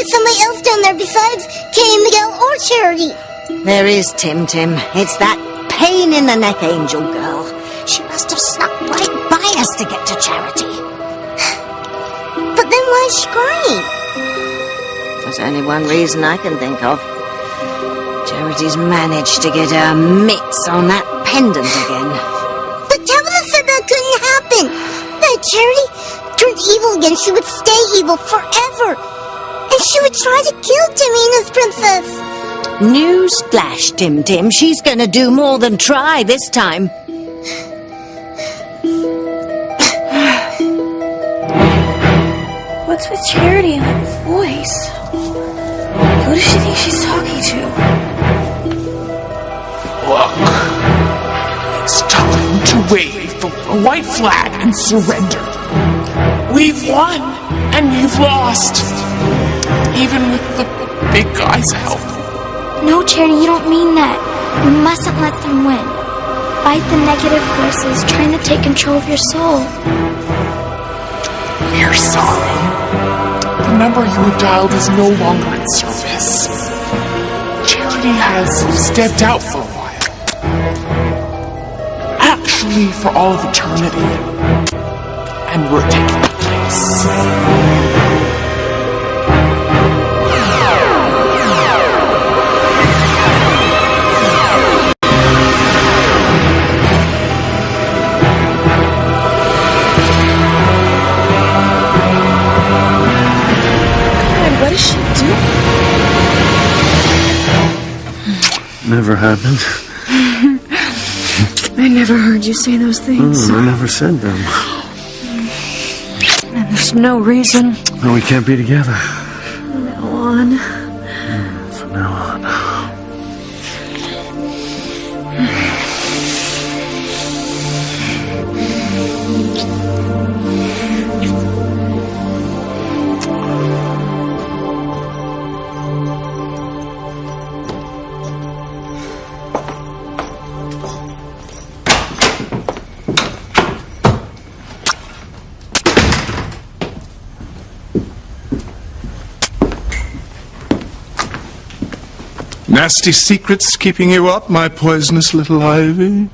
there's somebody else down there besides Kay, Miguel, or Charity. There is, Tim. It's that pain-in-the-neck angel girl. She must have snuck right by us to get to Charity. But then why is she crying? There's only one reason I can think of. Charity's managed to get her mitts on that pendant again. But Tabitha said that couldn't happen. That Charity turned evil again, she would stay evil forever. And she would try to kill Timmy and his princess. Newsflash, Tim. She's gonna do more than try this time. What's with Charity and that voice? Who does she think she's talking to? Look, it's time to wave the white flag and surrender. We've won, and you've lost. Even with the big guy's help. No, Charity, you don't mean that. You mustn't let them win. Fight the negative forces trying to take control of your soul. We're sorry. The number you have dialed is no longer in service. Charity has stepped out for a while. Actually, for all of eternity. And we're taking her place. What does she do? Never happened. I never heard you say those things. I never said them. And there's no reason. No, we can't be together. From now on. From now on. Nasty secrets keeping you up, my poisonous little Ivy?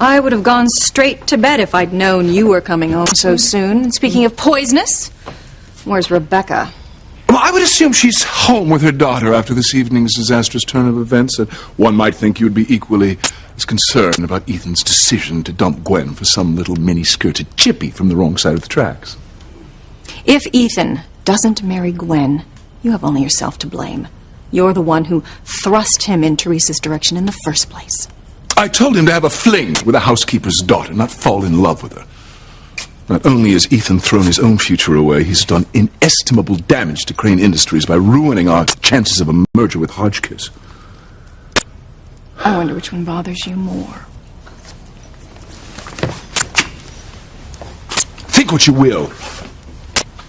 I would have gone straight to bed if I'd known you were coming home so soon. And speaking of poisonous, where's Rebecca? Well, I would assume she's home with her daughter after this evening's disastrous turn of events, and one might think you would be equally as concerned about Ethan's decision to dump Gwen for some little mini-skirted chippy from the wrong side of the tracks. If Ethan doesn't marry Gwen, you have only yourself to blame. You're the one who thrust him in Teresa's direction in the first place. I told him to have a fling with a housekeeper's daughter, not fall in love with her. Not only has Ethan thrown his own future away, he's done inestimable damage to Crane Industries by ruining our chances of a merger with Hotchkiss. I wonder which one bothers you more. Think what you will.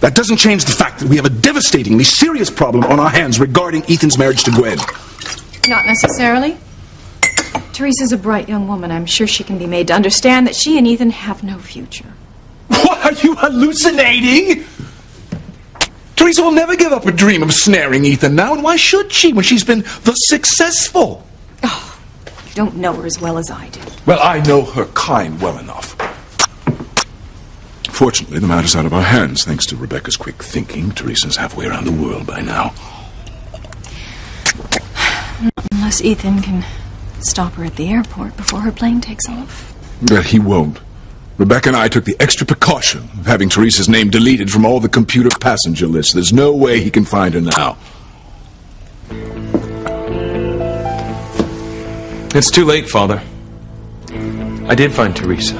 That doesn't change the fact that we have a devastatingly serious problem on our hands regarding Ethan's marriage to Gwen. Not necessarily. Teresa's a bright young woman. I'm sure she can be made to understand that she and Ethan have no future. What, are you hallucinating? Teresa will never give up her dream of snaring Ethan now, and why should she when she's been thus successful? Oh, you don't know her as well as I do. Well, I know her kind well enough. Fortunately, the matter's out of our hands, thanks to Rebecca's quick thinking. Teresa's halfway around the world by now. Unless Ethan can stop her at the airport before her plane takes off. But he won't. Rebecca and I took the extra precaution of having Teresa's name deleted from all the computer passenger lists. There's no way he can find her now. It's too late, Father. I did find Teresa,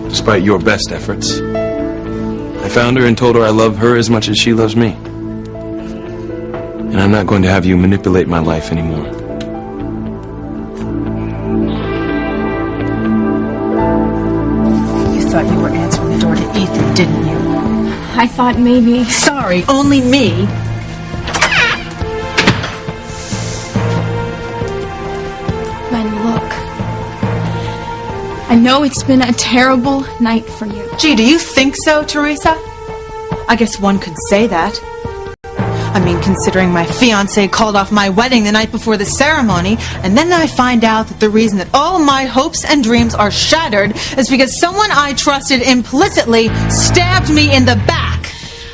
despite your best efforts. I found her and told her I love her as much as she loves me. And I'm not going to have you manipulate my life anymore. You thought you were answering the door to Ethan, didn't you? I thought maybe... Sorry, only me. Gwen, look. I know it's been a terrible night for you. Gee, do you think so, Teresa? I guess one could say that. I mean, considering my fiancé called off my wedding the night before the ceremony, and then I find out that the reason that all my hopes and dreams are shattered is because someone I trusted implicitly stabbed me in the back.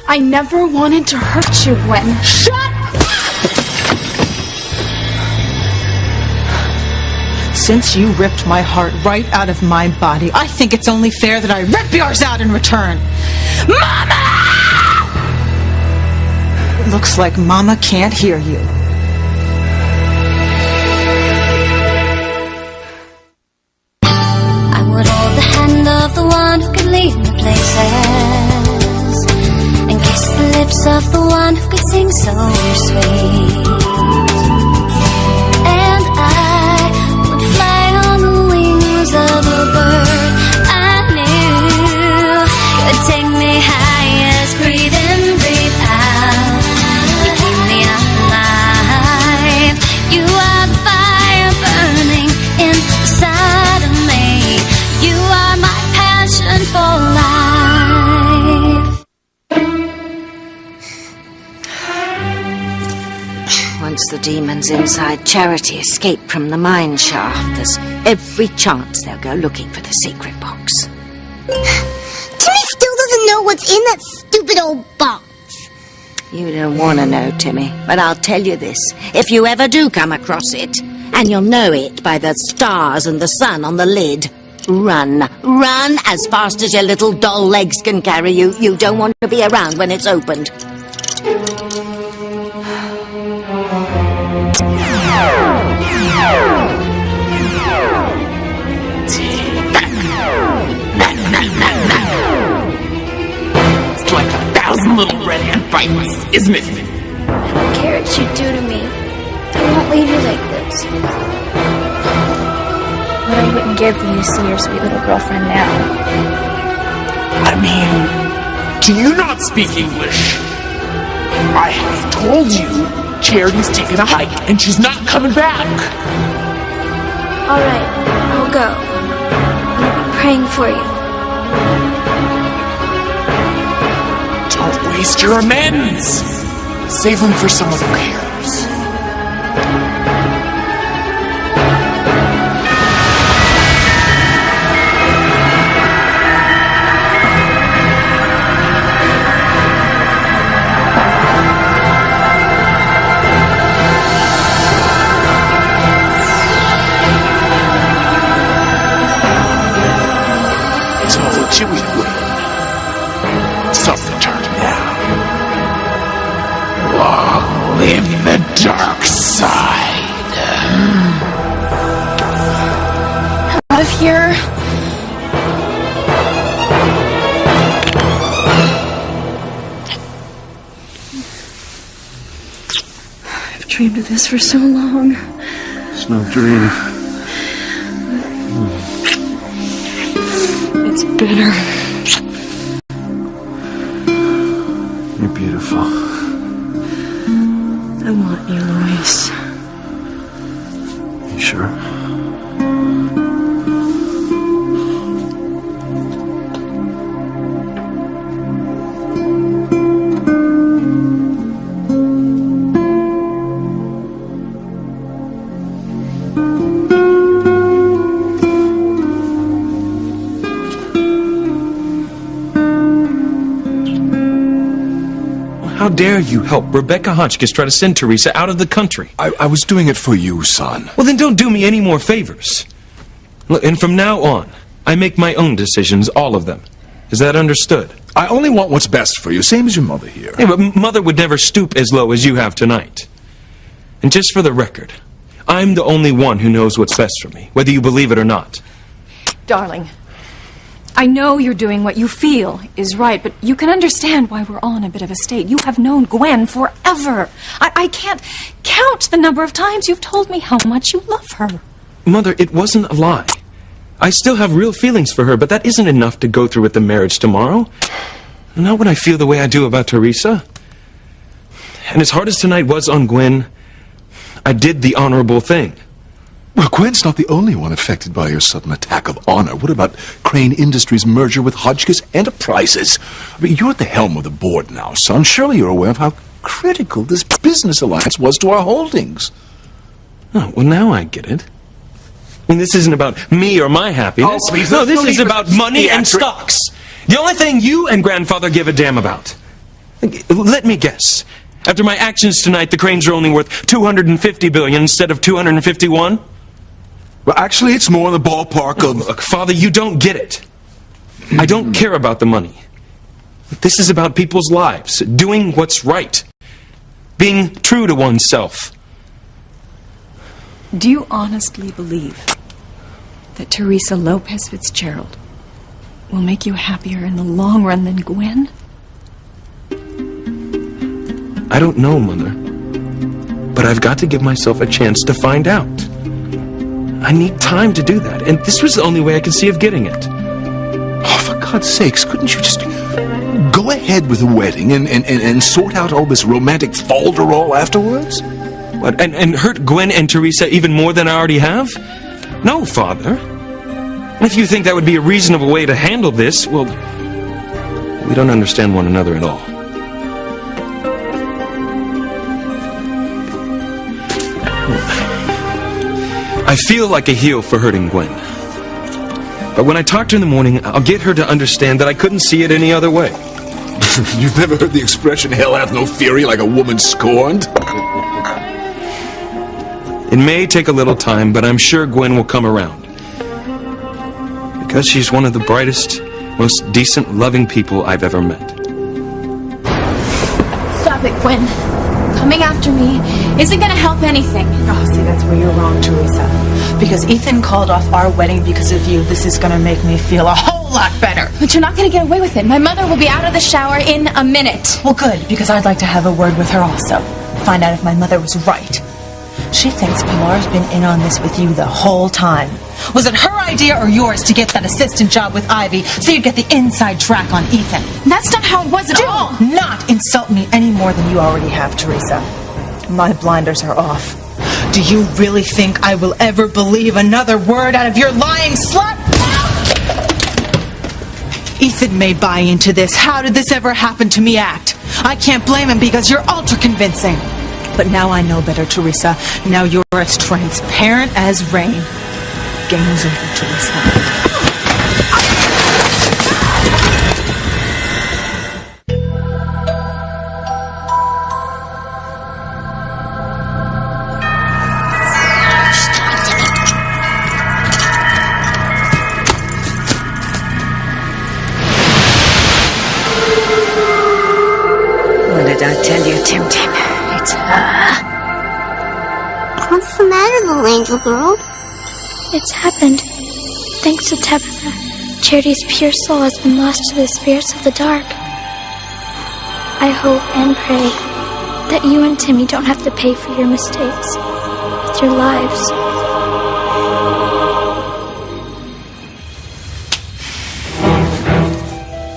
I never wanted to hurt you, Gwen. Shut up! Since you ripped my heart right out of my body, I think it's only fair that I rip yours out in return. Mama! It looks like Mama can't hear you. I would hold the hand of the one who could lead me places, and kiss the lips of the one who could sing so sweet. And I would fly on the wings of a bird I knew could take me highest. Breathe in, breathe out. You keep me alive. You are the fire burning inside of me. You are my passion for life. Once the demons inside Charity escape from the mine shaft, there's every chance they'll go looking for the secret box. Timmy still doesn't know what's in that stupid old box. You don't want to know, Timmy, but I'll tell you this. If you ever do come across it, and you'll know it by the stars and the sun on the lid, run. Run as fast as your little doll legs can carry you. You don't want to be around when it's opened. It's like 1,000 little red ant bites, isn't it? I don't care what you do to me. I won't leave you like this. But I wouldn't give you to see your sweet little girlfriend now. I mean, do you not speak English? I have told you Charity's taken a hike and she's not coming back. Alright, I'll go. I'll be praying for you. Don't waste your amends. Save them for someone who cares. Told you we would. Something turned now. Walk in the dark side. Out of here. I've dreamed of this for so long. It's no dream. It's bitter. You're beautiful. I want you, Royce. You sure? How dare you help Rebecca Hotchkiss try to send Teresa out of the country? I was doing it for you, son. Well, then don't do me any more favors. Look, and from now on, I make my own decisions, all of them. Is that understood? I only want what's best for you, same as your mother here. Yeah, but Mother would never stoop as low as you have tonight. And just for the record, I'm the only one who knows what's best for me, whether you believe it or not. Darling, I know you're doing what you feel is right, but you can understand why we're all in a bit of a state. You have known Gwen forever. I can't count the number of times you've told me how much you love her. Mother, it wasn't a lie. I still have real feelings for her, but that isn't enough to go through with the marriage tomorrow. Not when I feel the way I do about Teresa. And as hard as tonight was on Gwen, I did the honorable thing. Well, Gwen's not the only one affected by your sudden attack of honor. What about Crane Industries' merger with Hotchkiss Enterprises? I mean, you're at the helm of the board now, son. Surely you're aware of how critical this business alliance was to our holdings. Oh, well, now I get it. I mean, this isn't about me or my happiness. Oh, please, no, let's this not is even about money and theatric- stocks. The only thing you and Grandfather give a damn about. Let me guess. After my actions tonight, the Cranes are only worth 250 billion instead of 251? Well, actually, it's more in the ballpark of... Look, Father, you don't get it. I don't care about the money. This is about people's lives, doing what's right, being true to oneself. Do you honestly believe that Teresa Lopez Fitzgerald will make you happier in the long run than Gwen? I don't know, Mother. But I've got to give myself a chance to find out. I need time to do that, and this was the only way I could see of getting it. Oh, for God's sakes, couldn't you just go ahead with the wedding and sort out all this romantic falderall afterwards? What, and hurt Gwen and Teresa even more than I already have? No, Father. And if you think that would be a reasonable way to handle this, well, we don't understand one another at all. I feel like a heel for hurting Gwen. But when I talk to her in the morning, I'll get her to understand that I couldn't see it any other way. You've never heard the expression, hell hath no fury like a woman scorned? It may take a little time, but I'm sure Gwen will come around. Because she's one of the brightest, most decent, loving people I've ever met. Stop it, Gwen. Coming after me isn't gonna help anything. Oh, see, that's where you're wrong, Teresa. Because Ethan called off our wedding because of you. This is gonna make me feel a whole lot better. But you're not gonna get away with it. My mother will be out of the shower in a minute. Well, good, because I'd like to have a word with her also. Find out if my mother was right. She thinks Pilar's been in on this with you the whole time. Was it her idea or yours to get that assistant job with Ivy so you'd get the inside track on Ethan? That's not how it was at all. Do not insult me any more than you already have, Teresa. My blinders are off. Do you really think I will ever believe another word out of your lying slut? Ethan may buy into this "how did this ever happen to me" act. I can't blame him because you're ultra convincing. But now I know better, Teresa. Now you're as transparent as rain. Game's over, Teresa. What did I tell you, Tim Tim? It's her. What's the matter, little angel girl? It's happened. Thanks to Tabitha, Charity's pure soul has been lost to the spirits of the dark. I hope and pray that you and Timmy don't have to pay for your mistakes with your lives.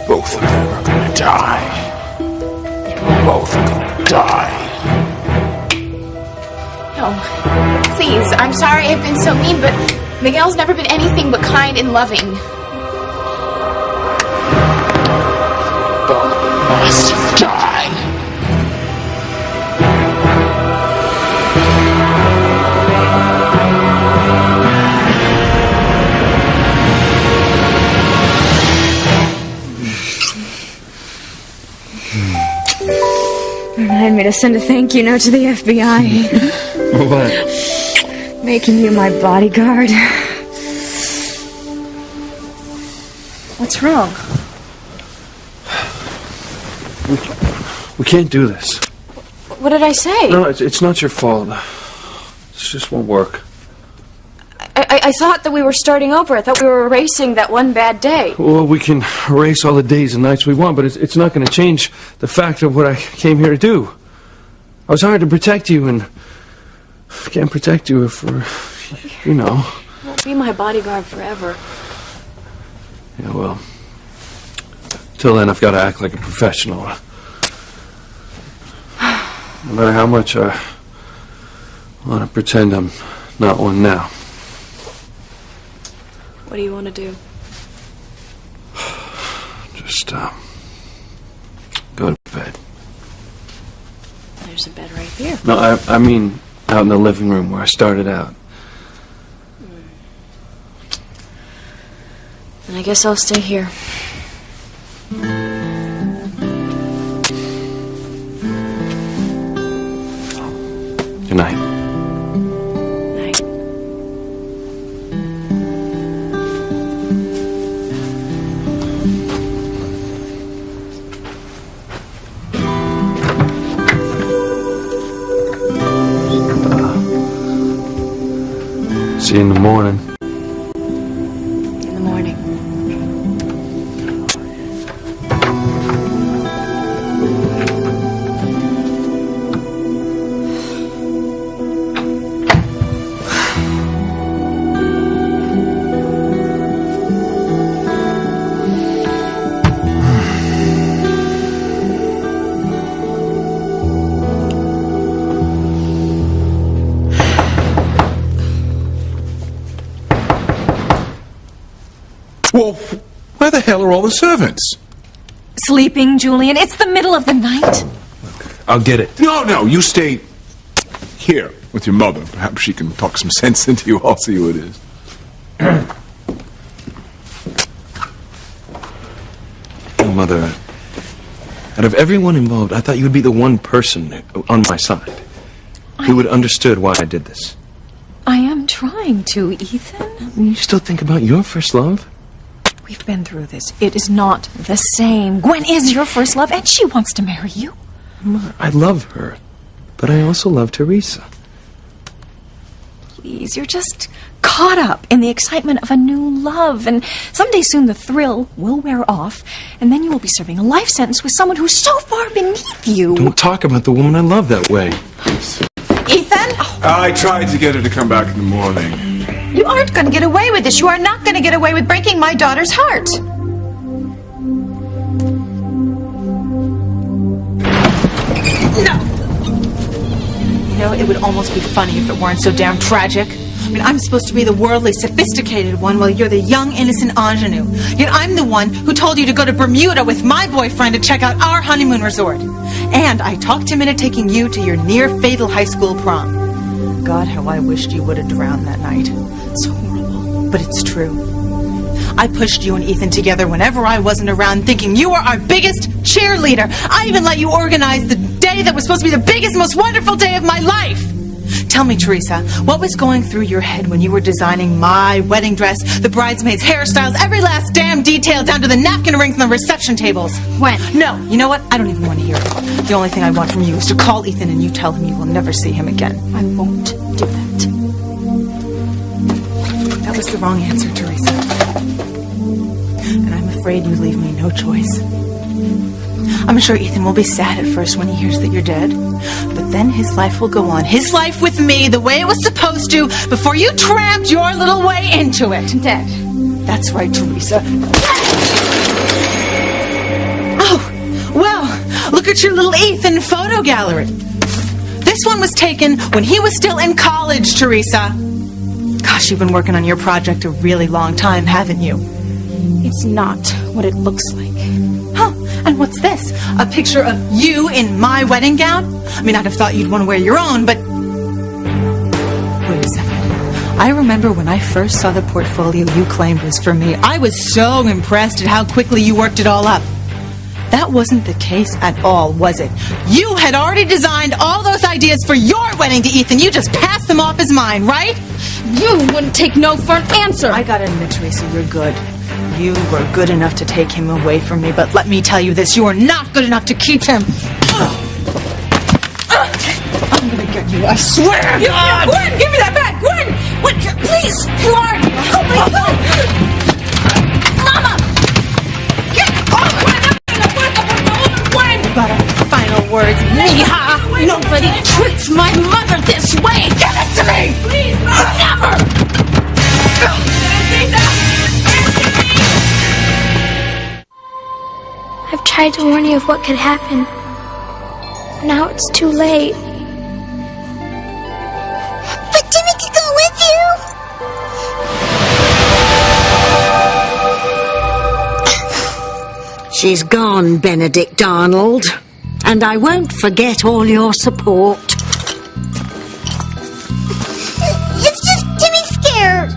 Both of them are gonna die. They're both gonna die. No. Please, I'm sorry I've been so mean, but Miguel's never been anything but kind and loving. Both must die. Remind me to send a thank you note to the FBI. What? Making you my bodyguard. What's wrong? We can't do this. What did I say? No, it's not your fault. It just won't work. I thought that we were starting over. I thought we were erasing that one bad day. Well, we can erase all the days and nights we want, but it's not going to change the fact of what I came here to do. I was hired to protect you, and I can't protect you if we're, you know. Be my bodyguard forever. Yeah, well, till then I've got to act like a professional. No matter how much I want to pretend I'm not one now. What do you want to do? Just, go to bed. there's a bed right here. No, I mean out in the living room where I started out. And I guess I'll stay here. Good night. Night. See you in the morning. In the morning. Well, where the hell are all the servants? Sleeping, Julian. It's the middle of the night. I'll get it. No, you stay here with your mother. Perhaps she can talk some sense into you. I'll see who it is. Mother, out of everyone involved, I thought you would be the one person on my side who would have understood why I did this. I am trying to, Ethan. You still think about your first love? We've been through this. It is not the same. Gwen is your first love, and she wants to marry you. Mother, I love her, but I also love Teresa. Please, you're just caught up in the excitement of a new love, and someday soon the thrill will wear off, and then you will be serving a life sentence with someone who's so far beneath you. Don't talk about the woman I love that way. Ethan? I tried to get her to come back in the morning. You aren't going to get away with this. You are not going to get away with breaking my daughter's heart. No. You know, it would almost be funny if it weren't so damn tragic. I mean, I'm supposed to be the worldly, sophisticated one while you're the young, innocent ingenue. Yet I'm the one who told you to go to Bermuda with my boyfriend to check out our honeymoon resort. And I talked him into taking you to your near-fatal high school prom. God, how I wished you would have drowned that night. So horrible. But it's true. I pushed you and Ethan together whenever I wasn't around, thinking you were our biggest cheerleader. I even let you organize the day that was supposed to be the biggest, most wonderful day of my life. Tell me, Teresa, what was going through your head when you were designing my wedding dress, the bridesmaids' hairstyles, every last damn detail down to the napkin rings on the reception tables? When? No, you know what? I don't even want to hear it. The only thing I want from you is to call Ethan and you tell him you will never see him again. I won't do that. That was the wrong answer, Teresa. And I'm afraid you leave me no choice. I'm sure Ethan will be sad at first when he hears that you're dead. But then his life will go on. His life with me, the way it was supposed to, before you tramped your little way into it. Dead. That's right, Teresa. Oh, well, look at your little Ethan photo gallery. This one was taken when he was still in college, Teresa. Gosh, you've been working on your project a really long time, haven't you? It's not what it looks like. Huh, and what's this? A picture of you in my wedding gown? I mean, I'd have thought you'd want to wear your own, but... Wait a second. I remember when I first saw the portfolio you claimed was for me. I was so impressed at how quickly you worked it all up. That wasn't the case at all, was it? You had already designed all those ideas for your wedding to Ethan. You just passed them off as mine, right? You wouldn't take no for an answer. I gotta admit, Teresa, you're good. You were good enough to take him away from me, but let me tell you this, you are not good enough to keep him. I'm gonna get you, I swear to God! Gwen, give me that bag! Gwen! Gwen, please! Lord, help me! Mama! Get off! Gwen! You got a final words, Mija! Nobody treats my mother this way! Give it to me! Please, never! I've tried to warn you of what could happen. Now it's too late. But Timmy could go with you. She's gone, Benedict Arnold. And I won't forget all your support. It's just Timmy's scared.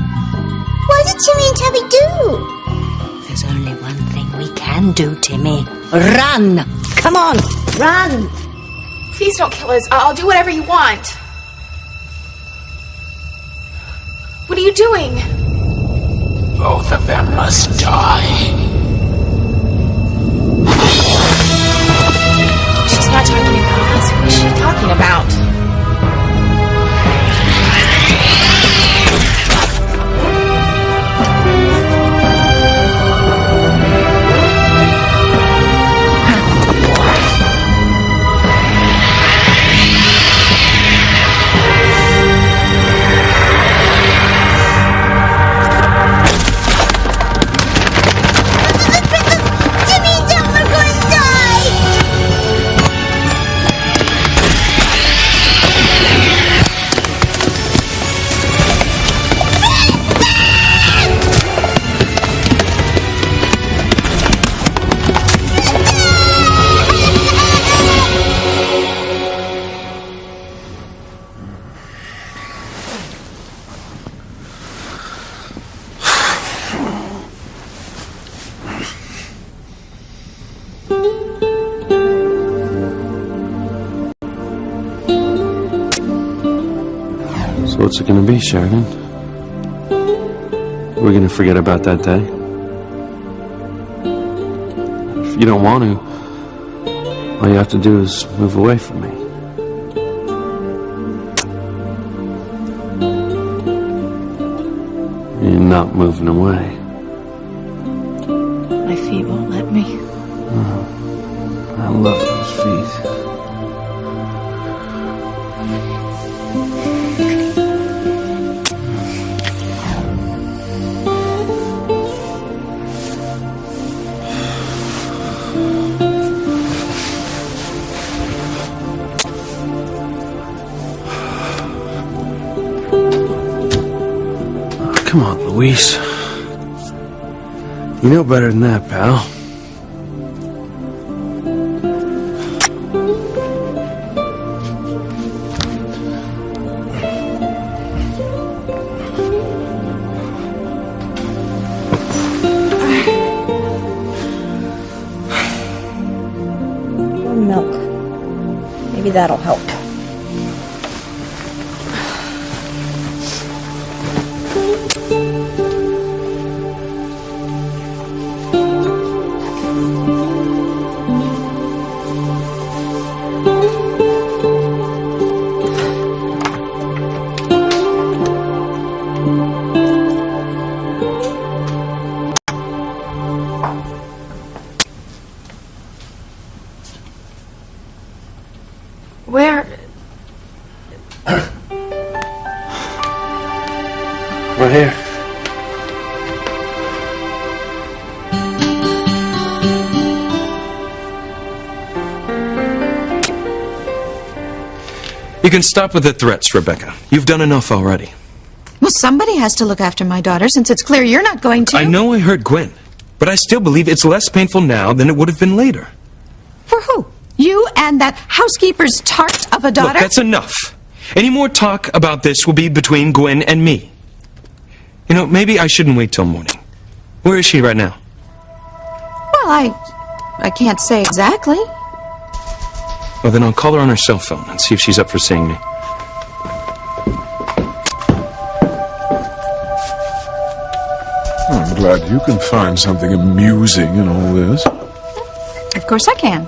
What did Timmy and Tubby do? There's only one thing we can do, Timmy. Run! Come on, run! Please don't kill us. I'll do whatever you want. What are you doing? Both of them must die. She's not talking about us. Who is she talking about? Timmy and Dom are going to die! So what's it gonna be, Sheridan? We're gonna forget about that day? If you don't want to, all you have to do is move away from me. You're not moving away. My feet won't let me. I love those feet. Come on, Luis. You know better than that, pal. Milk. Maybe that'll help. Where? Right here. You can stop with the threats, Rebecca. You've done enough already. Well, somebody has to look after my daughter, since it's clear you're not going to. I know I hurt Gwen, but I still believe it's less painful now than it would have been later. For who? You and that housekeeper's tart of a daughter? Look, that's enough. Any more talk about this will be between Gwen and me. You know, maybe I shouldn't wait till morning. Where is she right now? Well, I can't say exactly. Well, then I'll call her on her cell phone and see if she's up for seeing me. I'm glad you can find something amusing in all this. Of course I can.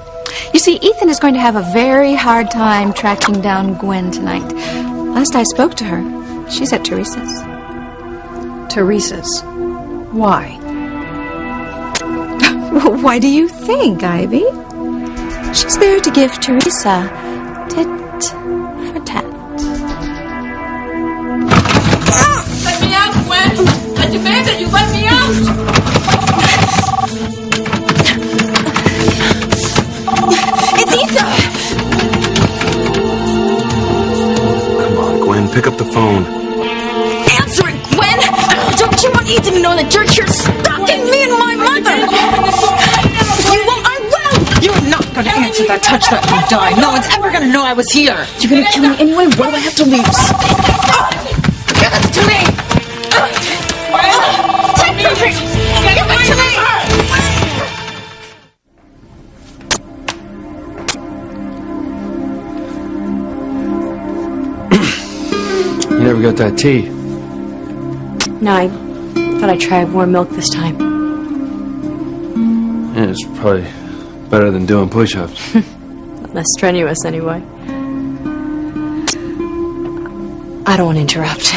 You see, Ethan is going to have a very hard time tracking down Gwen tonight. Last I spoke to her, she's at Teresa's. Teresa's. Why? Why do you think, Ivy? She's there to give Teresa tit for tat. Let me out, Gwen! I demand that you let me out! It's Ethan! Come on, Gwen, pick up the phone. Answer it, Gwen! Don't you want Ethan to know that you're stalking me and my mother? If you won't, I will! You're not going to answer that touch that you die. No one's ever gonna know I was here. You're gonna kill me anyway. What do I have to lose? Give it to me! Take me! Give it to me! You never got that tea. No, I thought I'd try warm milk this time. Yeah, it's probably better than doing push-ups. Not less strenuous, anyway. I don't want to interrupt.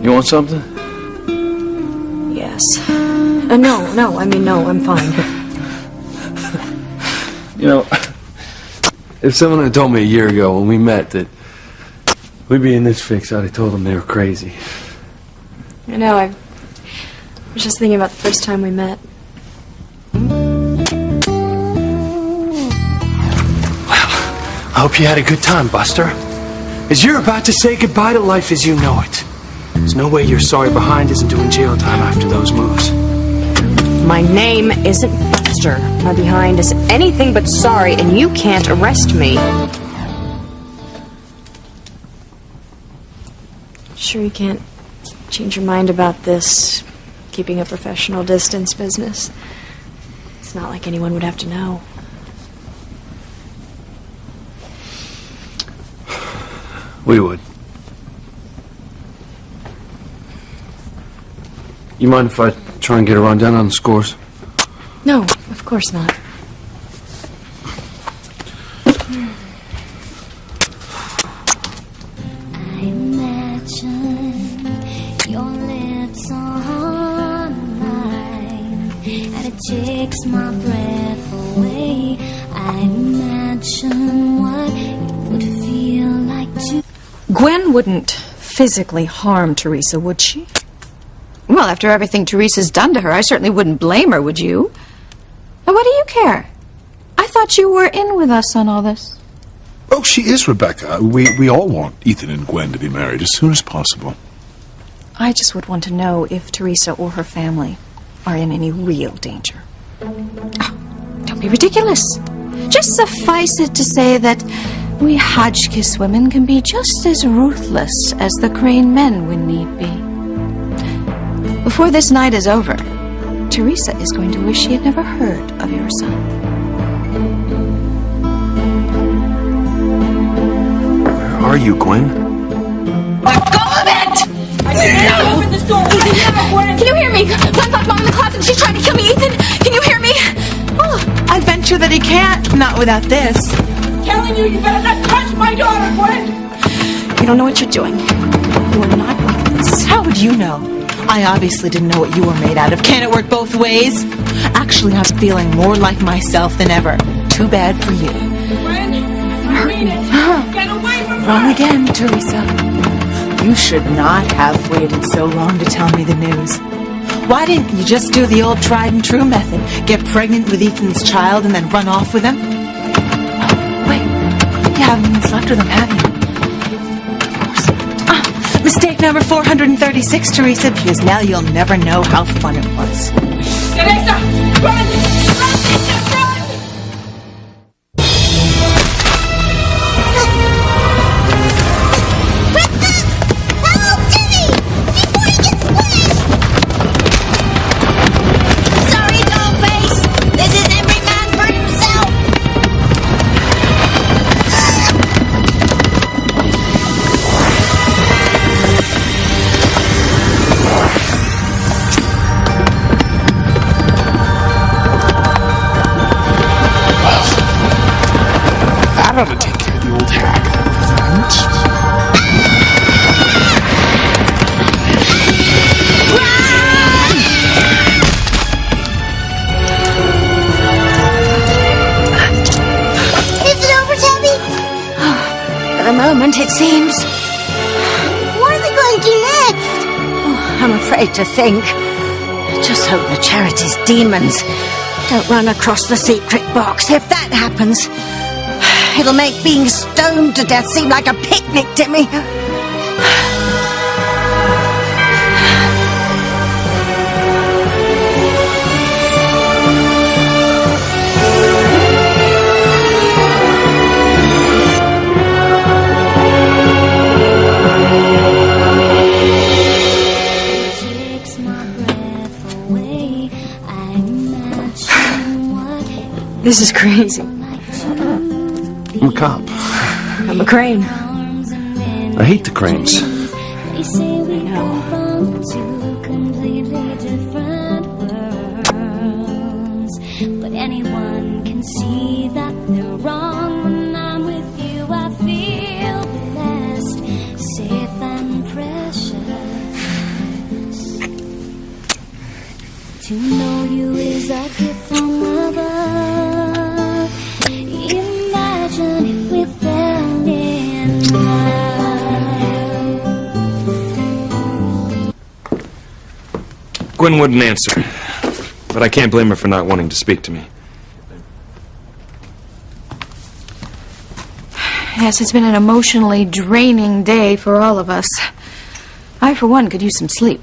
You want something? Yes. No, I'm fine. You know, if someone had told me a year ago when we met that we'd be in this fix, I'd have told them they were crazy. I know, I was just thinking about the first time we met. I hope you had a good time, Buster. As you're about to say goodbye to life as you know it. There's no way your sorry behind isn't doing jail time after those moves. My name isn't Buster. My behind is anything but sorry, and you can't arrest me. Sure you can't change your mind about this keeping a professional distance business? It's not like anyone would have to know. We would. You mind if I try and get a rundown on the scores? No, of course not. I imagine your lips on mine, and it takes my breath away. I imagine what it would feel like to. Gwen wouldn't physically harm Teresa, would she? Well, after everything Teresa's done to her, I certainly wouldn't blame her, would you? Now, what do you care? I thought you were in with us on all this. Oh, she is, Rebecca. We all want Ethan and Gwen to be married as soon as possible. I just would want to know if Teresa or her family are in any real danger. Oh, don't be ridiculous. Just suffice it to say that we Hotchkiss women can be just as ruthless as the Crane men when need be. Before this night is over, Teresa is going to wish she had never heard of your son. Where are you, Gwen? Let go of it! I can't open this door. Can you hear me? Glenn locked Mom in the closet and she's trying to kill me. Ethan, can you hear me? Oh, I'd venture that he can't. Not without this. Telling you, you better not touch my daughter, Gwen! You don't know what you're doing. You are not like this. How would you know? I obviously didn't know what you were made out of. Can it work both ways? Actually, I'm feeling more like myself than ever. Too bad for you. Gwen, I mean it. Get away from her! Wrong again, Teresa. You should not have waited so long to tell me the news. Why didn't you just do the old tried and true method? Get pregnant with Ethan's child and then run off with him? Oh, wait. You haven't even slept with him, have you? Mistake number 436, Teresa, because now you'll never know how fun it was. Teresa! Run! Run! Run! Help, Jimmy! Before he gets squished! Sorry, Dollface. This is every man for himself. That ought to take care of the old hag. Is it over, Tabby? For the moment, it seems. What are they going to do next? I'm afraid to think. I just hope the charity's demons Don't run across the secret box. If that happens, it'll make being stoned to death seem like a picnic, Timmy. This is crazy. I'm a cop. I'm a crane. I hate the cranes. But anyone can see that they're wrong. When I'm with you, I feel blessed, safe and precious. To know you is a gift from above. Imagine if we fell in love. Gwen wouldn't answer, but I can't blame her for not wanting to speak to me. Yes, it's been an emotionally draining day for all of us. I, for one, could use some sleep.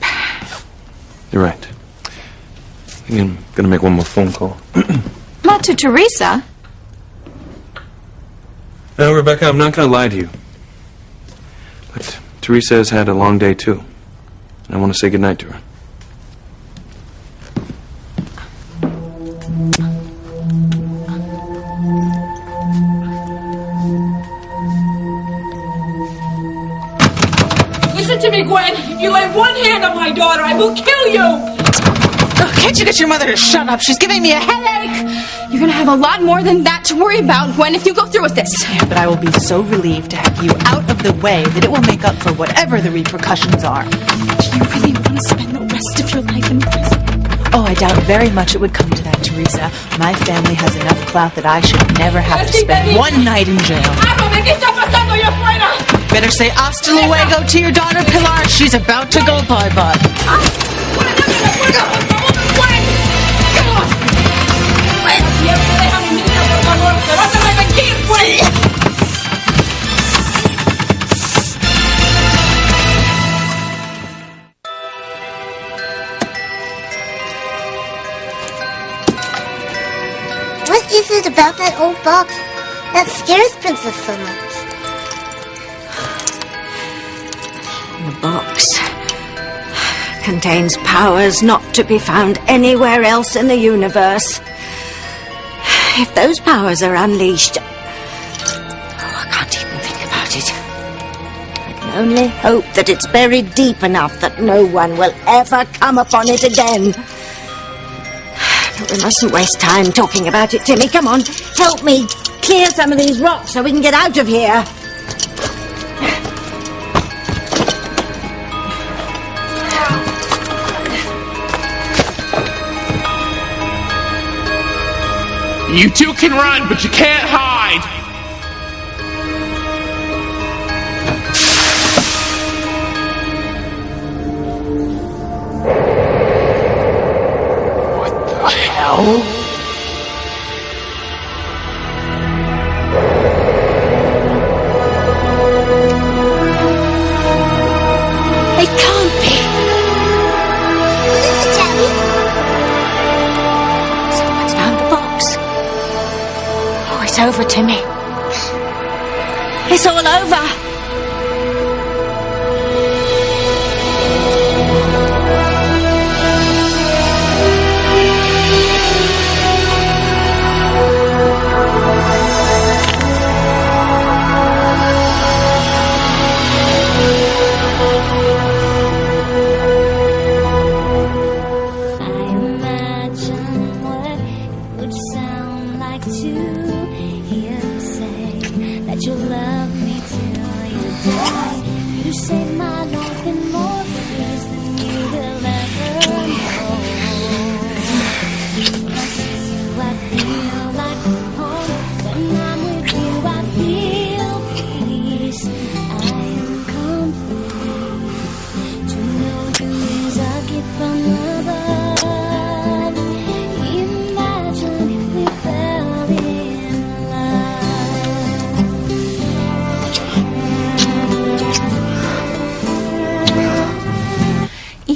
You're right. I think I'm gonna make one more phone call. Not to Teresa. No, Rebecca, I'm not gonna lie to you. But Teresa has had a long day, too. And I want to say goodnight to her. Listen to me, Gwen. If you lay one hand on my daughter, I will kill you. Oh, can't you get your mother to shut up? She's giving me a headache. You're gonna have a lot more than that to worry about, Gwen, if you go through with this. Yeah, but I will be so relieved to have you out of the way that it will make up for whatever the repercussions are. Do you really want to spend the rest of your life in prison? Oh, I doubt very much it would come to that, Teresa. My family has enough clout that I should never have to spend one night in jail. Háblame, ¿qué está pasando allá afuera? Better say hasta luego to your daughter, Pilar. She's about to go bye-bye. What is it about that old box that scares Princess so much? The box contains powers not to be found anywhere else in the universe. If those powers are unleashed... I can't even think about it. I can only hope that it's buried deep enough that no one will ever come upon it again. But we mustn't waste time talking about it, Timmy. Come on, help me clear some of these rocks so we can get out of here. You two can run, but you can't hide. What the hell? It can't be. What is it, Daddy? Someone's found the box. Oh, it's over, Timmy. It's all over. That you love me too.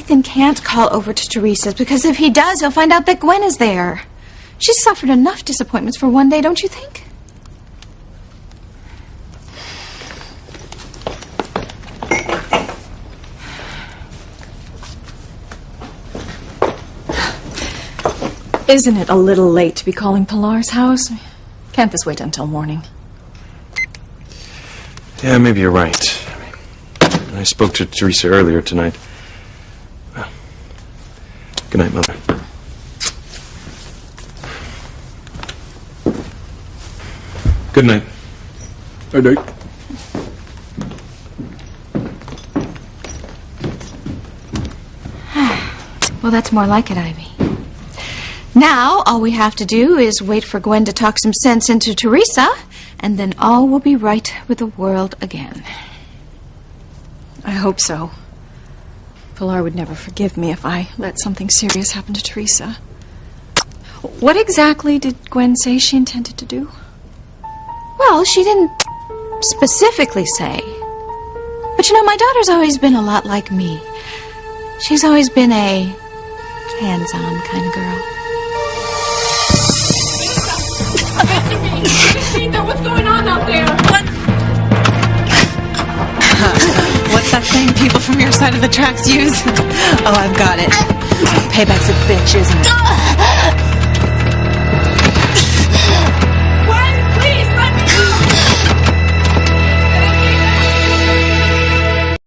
Ethan can't call over to Teresa's because if he does, he'll find out that Gwen is there. She's suffered enough disappointments for one day, don't you think? Isn't it a little late to be calling Pilar's house? Can't this wait until morning? Yeah, maybe you're right. I spoke to Teresa earlier tonight. Well, good night, Mother. Good night. Good night. Well, that's more like it, Ivy. Now, all we have to do is wait for Gwen to talk some sense into Teresa, and then all will be right with the world again. I hope so. Pilar would never forgive me if I let something serious happen to Teresa. What exactly did Gwen say she intended to do? Well, she didn't specifically say. But you know, my daughter's always been a lot like me. She's always been a hands-on kind of girl. What's going on out there? What's that saying people from your side of the tracks use? Oh, I've got it. Payback's a bitch, isn't it?